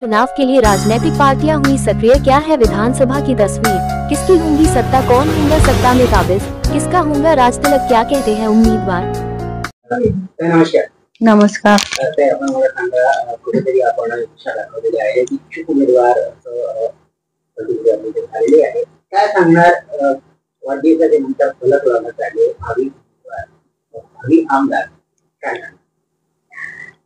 चुनाव के लिए राजनीतिक पार्टियां हुई सक्रिय। क्या है विधानसभा की तस्वीर, किसकी होंगी सत्ता, कौन होगा सत्ता में काबिज, किसका होगा राज तिलक, क्या कहते हैं उम्मीदवार। नमस्कार। नमस्कार। आपण मला सांगा, कुठेतरी आपण इच्छा दाखवलेली आहे, इच्छुक उमेदवार झालेले आहे, काय सांगणार वाढदिवसाचे म्हणतात फलक लावण्यात आले भावी आमदार, काय सांगणार?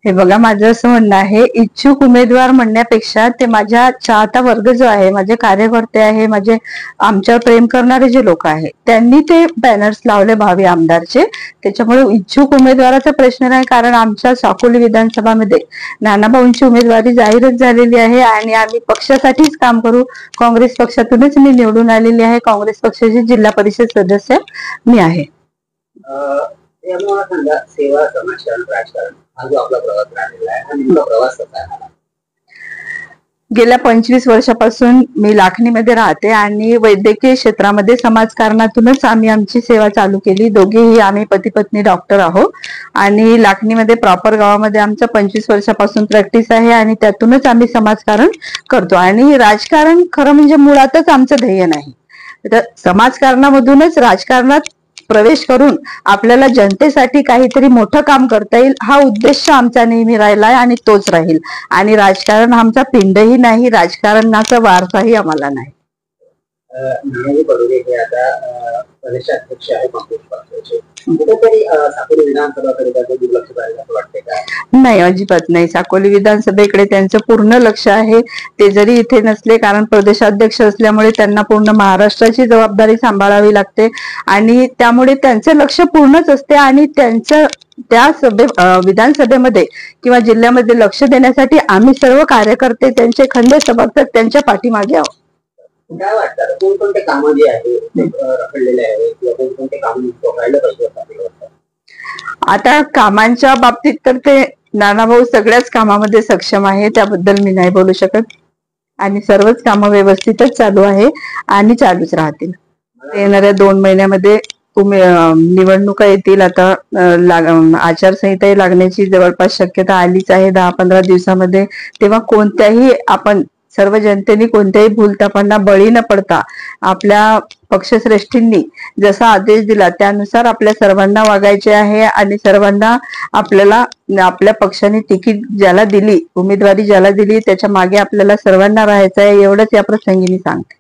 हे बघा, माझं असं म्हणणं आहे, इच्छुक उमेदवार म्हणण्यापेक्षा ते माझ्या चाहता वर्ग जो आहे, माझे कार्यकर्ते आहे, माझे आमच्यावर प्रेम करणारे जे लोक आहेत, त्यांनी ते बॅनर्स लावले भावी आमदारचे. त्याच्यामुळे इच्छुक उमेदवाराचा प्रश्न नाही, कारण आमच्या साकोली विधानसभामध्ये नानाभाऊंची उमेदवारी जाहीरच झालेली आहे आणि आम्ही पक्षासाठीच काम करू. काँग्रेस पक्षातूनच मी निवडून आलेली आहे. काँग्रेस पक्षाची जिल्हा परिषद सदस्य मी आहे. सेवा, समाजकारण, राजकारण हा जो आपला प्रवास राहिलेला आहे, हा नेमका प्रवास कसा आहे? गेल्या 25 वर्षापासून मी लाखणीमध्ये राहते आणि वैद्यकीय क्षेत्रामध्ये समाजकारणातूनच आम्ही आमची सेवा चालू केली. दोघेही आम्ही पती पत्नी डॉक्टर आहोत आणि लाखणीमध्ये प्रॉपर गावामध्ये आमचं 25 वर्षापासून प्रॅक्टिस आहे आणि त्यातूनच आम्ही समाजकारण करतो. आणि राजकारण खरं म्हणजे मुळातच आमचं ध्येय नाही, तर समाजकारणामधूनच राजकारणात प्रवेश करून आपल्याला जनतेसाठी काहीतरी मोठं काम करता येईल, हा उद्देश आमचा नेहमी राहिलाय आणि तोच राहील. आणि राजकारण आमचा पिंडही नाही, राजकारणाचा वारसाही आम्हाला नाही. नानाजी पटोले हे आता प्रदेशाध्यक्ष आहे काँग्रेस पक्षाचे, कुठेतरी साकोली विधानसभाकडे त्याचं दुर्लक्ष झालं असं वाटतंय का? नाही, अजिबात नाही. साकोली विधानसभेकडे त्यांचं पूर्ण लक्ष आहे. ते जरी इथे नसले, कारण प्रदेशाध्यक्ष असल्यामुळे त्यांना पूर्ण महाराष्ट्राची जबाबदारी सांभाळावी लागते आणि त्यामुळे त्यांचं लक्ष पूर्णच असते आणि त्यांचं त्या विधानसभेमध्ये किंवा जिल्ह्यामध्ये लक्ष देण्यासाठी आम्ही सर्व कार्यकर्ते, त्यांचे खंदे समर्थक त्यांच्या पाठीमागे आहोत. काय वाटतं, कोणकोणते कामं जे आहे ते रखडलेले आहेत किंवा कोणकोणते काम व्हायला पाहिजे? आता कामांच्या बाबतीत तर ते नानाभाऊ सगळ्याच कामामध्ये सक्षम आहे, त्याबद्दल मी नाही बोलू शकत. आणि सर्वच कामं व्यवस्थितच चालू आहे आणि चालूच राहतील. येणाऱ्या 2 महिन्यामध्ये निवडणुका येतील. आता आचारसंहिता लागण्याची जवळपास शक्यता आलीच आहे 10-15 दिवसामध्ये. तेव्हा कोणत्याही आपण सर्व जनतेने कोणत्याही भूलथापांना बळी न पडता आपल्या पक्षश्रेष्ठींनी जसा आदेश दिला त्यानुसार आपल्या सर्वांना वागायचे आहे आणि सर्वांना आपल्याला आपल्या पक्षाने तिकीट ज्याला दिली, उमेदवारी ज्याला दिली, त्याच्या मागे आपल्याला सर्वांना राहायचं आहे, एवढंच या प्रसंगी मी सांगते.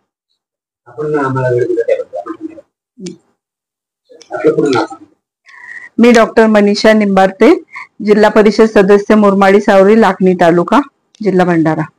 मी डॉक्टर मनीषा निंबारते, जिल्हा परिषद सदस्य मुरमाडी सावरी, लाखणी तालुका, जिल्हा भंडारा.